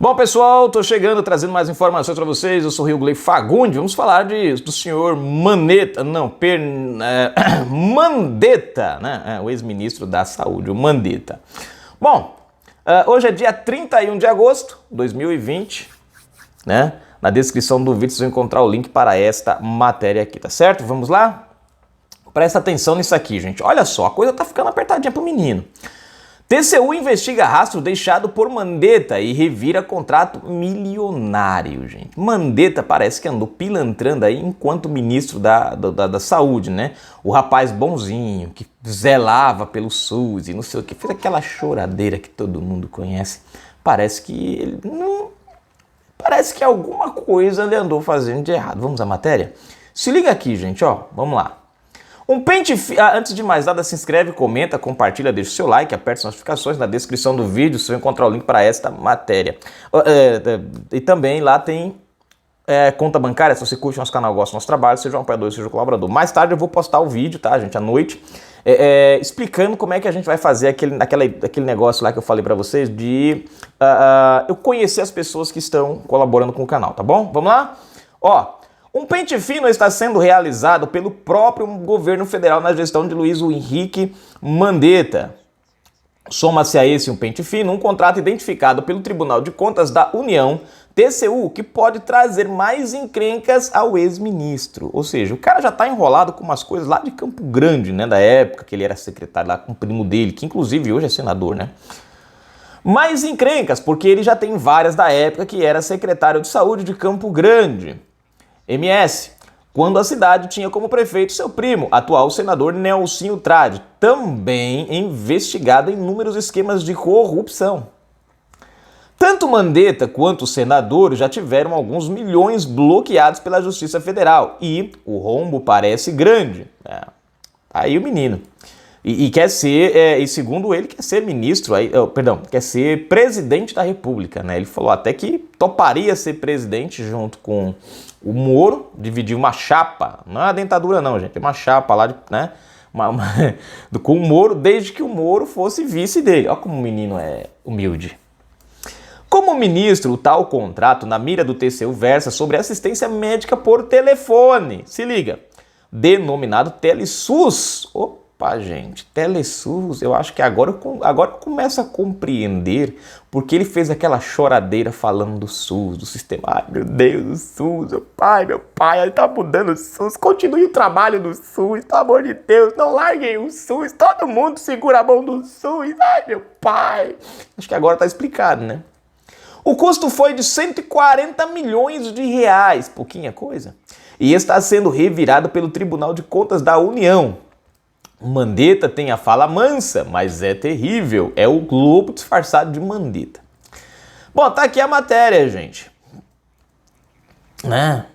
Bom, pessoal, tô chegando trazendo mais informações para vocês. Eu sou o Rio Fagundes. Vamos falar do senhor Mandetta, Mandetta, né? O ex-ministro da Saúde, o Mandetta. Bom, hoje é dia 31 de agosto de 2020, né? Na descrição do vídeo vocês vão encontrar o link para esta matéria aqui, tá certo? Vamos lá? Presta atenção nisso aqui, gente. Olha só, a coisa tá ficando apertadinha pro menino. TCU investiga rastro deixado por Mandetta e revira contrato milionário, gente. Mandetta parece que andou pilantrando aí enquanto ministro da Saúde, né? O rapaz bonzinho, que zelava pelo SUS e não sei o que, fez aquela choradeira que todo mundo conhece. Parece que ele não... Parece que alguma coisa ele andou fazendo de errado. Vamos à matéria? Se liga aqui, gente, ó. Vamos lá. Um pente fino... antes de mais nada, se inscreve, comenta, compartilha, deixa o seu like, aperte as notificações na descrição do vídeo, você vai encontrar o link para esta matéria. E também lá tem conta bancária, se você curte nosso canal, gosta do nosso trabalho, seja um apoiador, seja um colaborador. Mais tarde eu vou postar o vídeo, tá, gente, à noite, explicando como é que a gente vai fazer aquele negócio lá que eu falei para vocês de eu conhecer as pessoas que estão colaborando com o canal, tá bom? Vamos lá? Ó. Um pente fino está sendo realizado pelo próprio governo federal na gestão de Luiz Henrique Mandetta. Soma-se a esse um pente fino, um contrato identificado pelo Tribunal de Contas da União, TCU, que pode trazer mais encrencas ao ex-ministro. Ou seja, o cara já está enrolado com umas coisas lá de Campo Grande, né, da época que ele era secretário lá com o primo dele, que inclusive hoje é senador, né? Mais encrencas, porque ele já tem várias da época que era secretário de saúde de Campo Grande. MS, quando a cidade tinha como prefeito seu primo, atual senador Nelsinho Trade, também investigado em inúmeros esquemas de corrupção. Tanto Mandetta quanto o senador já tiveram alguns milhões bloqueados pela Justiça Federal e o rombo parece grande. Aí o menino. E quer ser, e segundo ele, quer ser ministro, quer ser presidente da República, né? Ele falou até que toparia ser presidente junto com o Moro, dividir uma chapa, não é uma dentadura não, gente, é uma chapa lá, né? Com o Moro, desde que o Moro fosse vice dele. Olha como o menino é humilde. Como ministro, o tal contrato na mira do TCU versa sobre assistência médica por telefone. Se liga, denominado TeleSUS. Opa, gente, TeleSUS, eu acho que agora eu começo a compreender porque ele fez aquela choradeira falando do SUS, do sistema. Ai, meu Deus, do SUS, meu pai, ele tá mudando o SUS, continue o trabalho do SUS, pelo amor de Deus, não larguem o SUS, todo mundo segura a mão do SUS, ai, meu pai. Acho que agora tá explicado, né? O custo foi de 140 milhões de reais, pouquinha coisa, e está sendo revirado pelo Tribunal de Contas da União. Mandetta tem a fala mansa, mas é terrível. É o Globo disfarçado de Mandetta. Bom, tá aqui a matéria, gente. Né?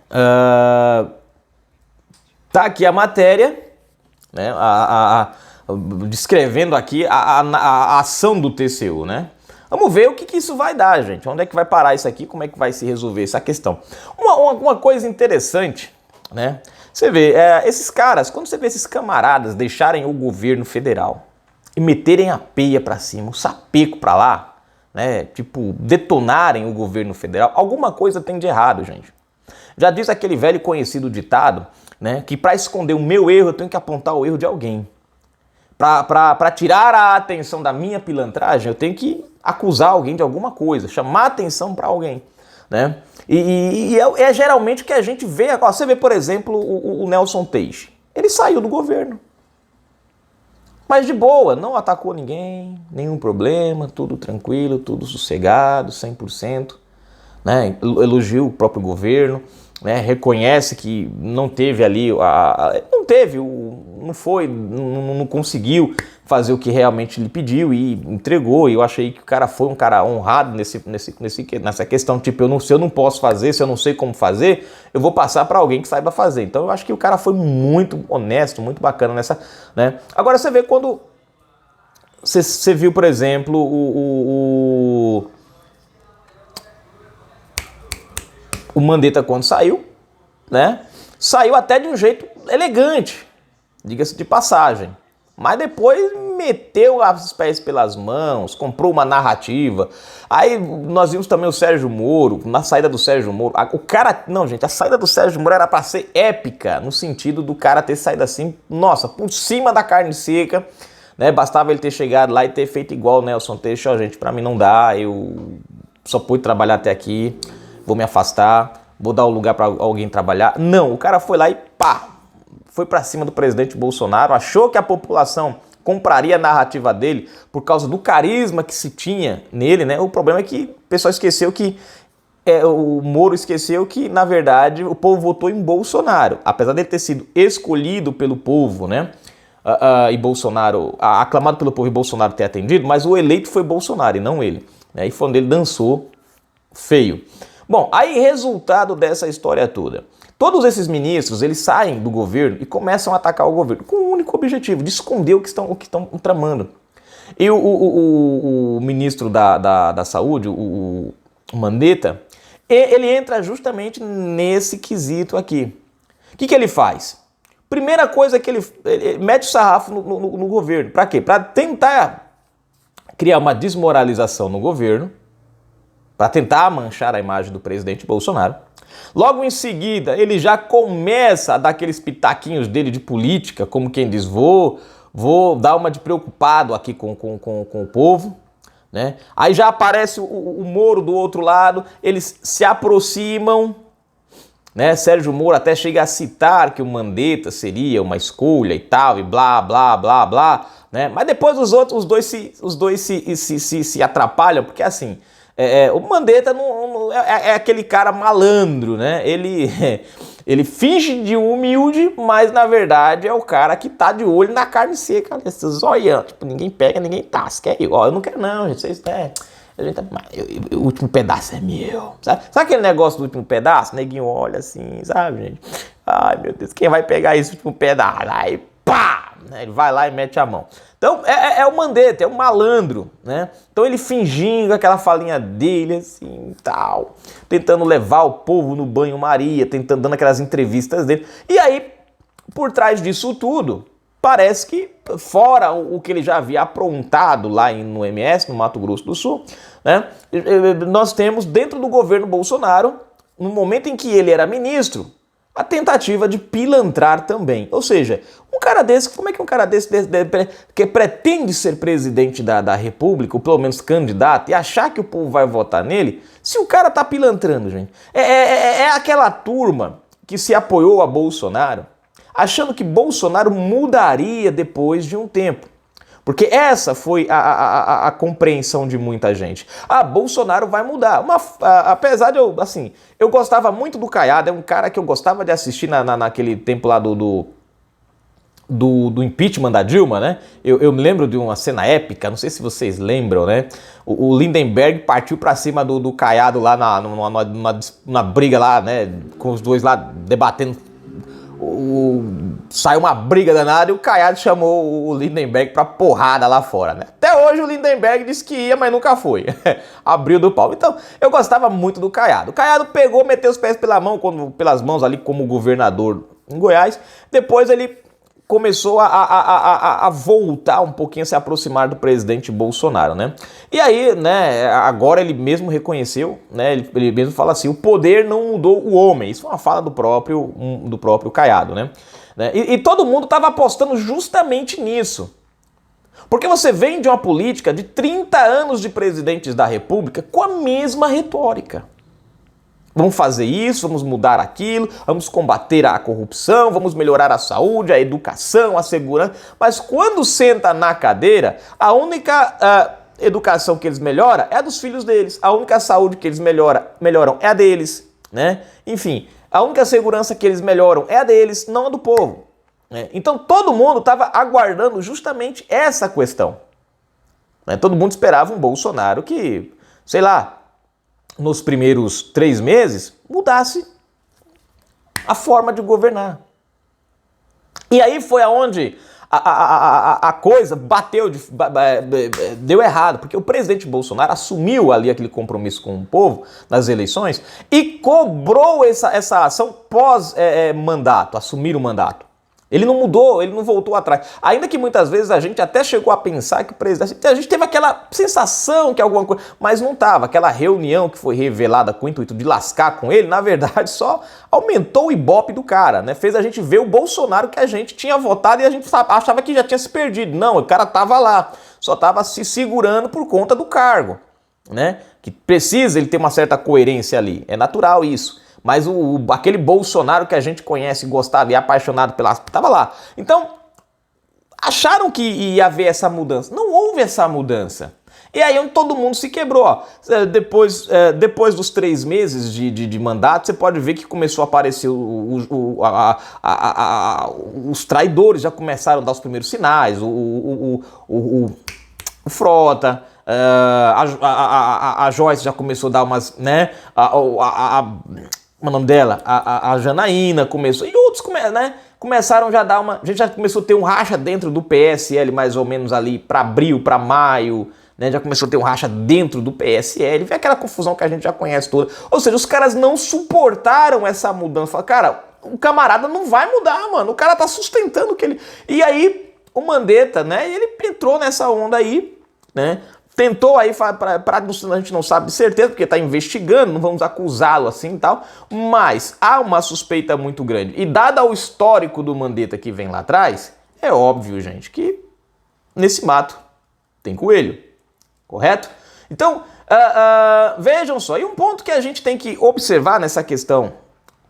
Tá aqui a matéria, né? Descrevendo aqui a ação do TCU, né? Vamos ver o que isso vai dar, gente. Onde é que vai parar isso aqui? Como é que vai se resolver essa questão? Uma coisa interessante, né? Você vê, esses caras, quando você vê esses camaradas deixarem o governo federal e meterem a peia pra cima, o sapeco pra lá, né, tipo, detonarem o governo federal, alguma coisa tem de errado, gente. Já diz aquele velho conhecido ditado, né, que pra esconder o meu erro eu tenho que apontar o erro de alguém. Pra tirar a atenção da minha pilantragem, eu tenho que acusar alguém de alguma coisa, chamar atenção pra alguém, né? E é geralmente o que a gente vê. Você vê, por exemplo, o Nelson Teixe. Ele saiu do governo. Mas de boa, não atacou ninguém, nenhum problema, tudo tranquilo, tudo sossegado, 100%. Né? Elogiou o próprio governo, né? Reconhece que não teve ali, não conseguiu fazer o que realmente lhe pediu e entregou. E eu achei que o cara foi um cara honrado nessa questão, tipo, se eu não posso fazer, se eu não sei como fazer, eu vou passar para alguém que saiba fazer. Então eu acho que o cara foi muito honesto, muito bacana nessa, né? Agora você vê quando você viu, por exemplo, o Mandetta quando saiu, né? Saiu até de um jeito elegante, diga-se de passagem. Mas depois meteu os pés pelas mãos, comprou uma narrativa. Aí nós vimos também o Sérgio Moro, na saída do Sérgio Moro. O cara, não gente, a saída do Sérgio Moro era para ser épica, no sentido do cara ter saído assim, nossa, por cima da carne seca, né? Bastava ele ter chegado lá e ter feito igual o Nelson Teixeira, ó, gente, para mim não dá, eu só pude trabalhar até aqui, vou me afastar, vou dar o lugar para alguém trabalhar. Não, o cara foi lá e pá, foi para cima do presidente Bolsonaro, achou que a população compraria a narrativa dele por causa do carisma que se tinha nele, né? O problema é que o pessoal esqueceu que, o Moro esqueceu que, na verdade, o povo votou em Bolsonaro. Apesar dele ter sido escolhido pelo povo, né? E Bolsonaro, aclamado pelo povo e Bolsonaro ter atendido, mas o eleito foi Bolsonaro e não ele, né? E foi onde ele dançou feio. Bom, aí resultado dessa história toda. Todos esses ministros, eles saem do governo e começam a atacar o governo com o único objetivo de esconder o que estão tramando. E o ministro da Saúde, o Mandetta, ele entra justamente nesse quesito aqui. O que ele faz? Primeira coisa que ele mete o sarrafo no governo. Para quê? Para tentar criar uma desmoralização no governo, para tentar manchar a imagem do presidente Bolsonaro. Logo em seguida, ele já começa a dar aqueles pitaquinhos dele de política, como quem diz, vou dar uma de preocupado aqui com o povo, né? Aí já aparece o Moro do outro lado, eles se aproximam, né? Sérgio Moro até chega a citar que o Mandetta seria uma escolha e tal, e blá, blá, blá, blá, né? Mas depois os dois se atrapalham, porque assim... o Mandetta é aquele cara malandro, né? Ele finge de humilde, mas na verdade é o cara que tá de olho na carne seca, esses olhando, tipo, ninguém pega, ninguém tasca. Ó, eu não quero não, gente, vocês o último pedaço é meu. Sabe aquele negócio do último pedaço? Neguinho olha assim, sabe, gente? Ai, meu Deus, quem vai pegar esse último pedaço? Aí, pá! Ele vai lá e mete a mão. Então, é o Mandetta, é o malandro, né? Então ele fingindo aquela falinha dele, assim, tal, tentando levar o povo no banho-maria, dando aquelas entrevistas dele. E aí, por trás disso tudo, parece que, fora o que ele já havia aprontado lá no MS, no Mato Grosso do Sul, né? Nós temos dentro do governo Bolsonaro, no momento em que ele era ministro, a tentativa de pilantrar também. Ou seja, um cara desse, como é que um cara desse que pretende ser presidente da República, ou pelo menos candidato, e achar que o povo vai votar nele, se o cara tá pilantrando, gente? É aquela turma que se apoiou a Bolsonaro, achando que Bolsonaro mudaria depois de um tempo. Porque essa foi a compreensão de muita gente. Bolsonaro vai mudar. Apesar de eu gostava muito do Caiado, é um cara que eu gostava de assistir naquele tempo lá do impeachment da Dilma, né? Eu me lembro de uma cena épica, não sei se vocês lembram, né? O Lindenberg partiu pra cima do Caiado lá na briga lá, né? Com os dois lá debatendo. Saiu uma briga danada e o Caiado chamou o Lindenberg pra porrada lá fora, né? Até hoje o Lindenberg disse que ia, mas nunca foi. Abriu do pau. Então, eu gostava muito do Caiado. O Caiado pegou, meteu os pés pelas mãos ali como governador em Goiás. Depois ele começou a voltar um pouquinho, a se aproximar do presidente Bolsonaro, né? E aí, né, agora ele mesmo reconheceu, né, ele mesmo fala assim, o poder não mudou o homem. Isso é uma fala do próprio Caiado, né? E todo mundo estava apostando justamente nisso. Porque você vem de uma política de 30 anos de presidentes da República com a mesma retórica. Vamos fazer isso, vamos mudar aquilo, vamos combater a corrupção, vamos melhorar a saúde, a educação, a segurança. Mas quando senta na cadeira, a única educação que eles melhoram é a dos filhos deles. A única saúde que eles melhoram é a deles, né? Enfim, a única segurança que eles melhoram é a deles, não a do povo. Né? Então todo mundo estava aguardando justamente essa questão. Né? Todo mundo esperava um Bolsonaro que, sei lá, nos primeiros 3 meses, mudasse a forma de governar. E aí foi aonde a coisa deu errado, porque o presidente Bolsonaro assumiu ali aquele compromisso com o povo nas eleições e cobrou essa ação pós-mandato, assumir o mandato. Ele não mudou, ele não voltou atrás. Ainda que muitas vezes a gente até chegou a pensar que o presidente... A gente teve aquela sensação que alguma coisa... Mas não estava. Aquela reunião que foi revelada com o intuito de lascar com ele, na verdade, só aumentou o ibope do cara, né? Fez a gente ver o Bolsonaro que a gente tinha votado e a gente achava que já tinha se perdido. Não, o cara estava lá. Só estava se segurando por conta do cargo, né? Que precisa ele ter uma certa coerência ali. É natural isso. Mas aquele Bolsonaro que a gente conhece, gostava e é apaixonado pela... Tava lá. Então, acharam que ia haver essa mudança. Não houve essa mudança. E aí todo mundo se quebrou. Ó. Depois dos 3 meses de mandato, você pode ver que começou a aparecer os traidores, já começaram a dar os primeiros sinais. O Frota... a Joyce já começou a dar umas, né? O nome dela? A Janaína começou. E outros começaram já a dar uma. A gente já começou a ter um racha dentro do PSL, mais ou menos ali para abril, para maio. Né? Já começou a ter um racha dentro do PSL. Vem aquela confusão que a gente já conhece toda. Ou seja, os caras não suportaram essa mudança. Falaram, cara, o camarada não vai mudar, mano. O cara tá sustentando que ele. E aí, o Mandetta, né? Ele entrou nessa onda aí, né? Tentou aí, a gente não sabe de certeza, porque está investigando, não vamos acusá-lo assim e tal, mas há uma suspeita muito grande. E dado o histórico do Mandetta que vem lá atrás, é óbvio, gente, que nesse mato tem coelho, correto? Então, vejam só, e um ponto que a gente tem que observar nessa questão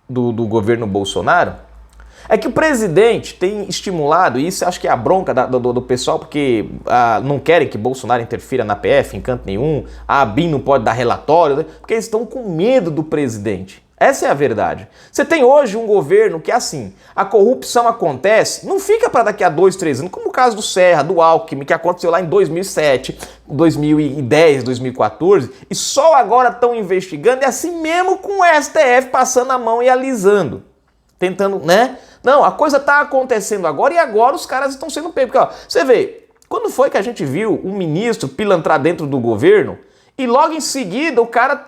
do governo Bolsonaro, é que o presidente tem estimulado, e isso acho que é a bronca do pessoal, porque não querem que Bolsonaro interfira na PF em canto nenhum, a ABIN não pode dar relatório, né? Porque eles estão com medo do presidente. Essa é a verdade. Você tem hoje um governo que, assim, a corrupção acontece, não fica para daqui a 2, 3 anos, como o caso do Serra, do Alckmin, que aconteceu lá em 2007, 2010, 2014, e só agora estão investigando, e assim mesmo com o STF passando a mão e alisando. Tentando, né? Não, a coisa tá acontecendo agora e agora os caras estão sendo pegos. Porque, ó, você vê, quando foi que a gente viu um ministro pilantrar dentro do governo e logo em seguida o cara,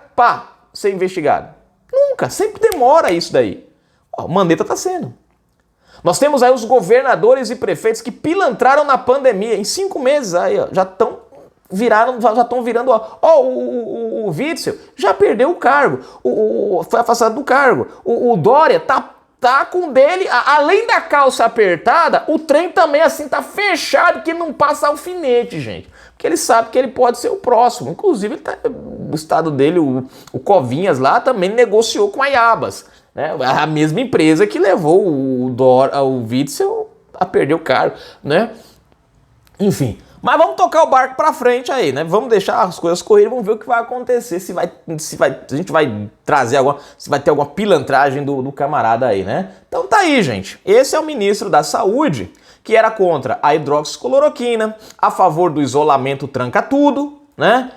ser investigado? Nunca, sempre demora isso daí. Ó, o Mandetta tá sendo. Nós temos aí os governadores e prefeitos que pilantraram na pandemia. Em 5 meses aí, ó, já estão virando, ó, o Witzel já perdeu o cargo, foi afastado do cargo. O Dória tá com dele, além da calça apertada, o trem também assim tá fechado, que não passa alfinete, gente. Porque ele sabe que ele pode ser o próximo. Inclusive, o estado dele, o Covinhas lá, também negociou com a Iabas, né? A mesma empresa que levou o Witzel a perder o cargo, né? Enfim. Mas vamos tocar o barco pra frente aí, né? Vamos deixar as coisas correrem, vamos ver o que vai acontecer, se a gente vai trazer se vai ter alguma pilantragem do camarada aí, né? Então tá aí, gente. Esse é o ministro da Saúde, que era contra a hidroxicloroquina, a favor do isolamento tranca-tudo, né?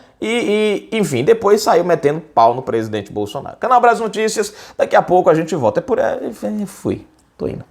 Enfim, depois saiu metendo pau no presidente Bolsonaro. Canal Brasil Notícias, daqui a pouco a gente volta. É por aí, fui, tô indo.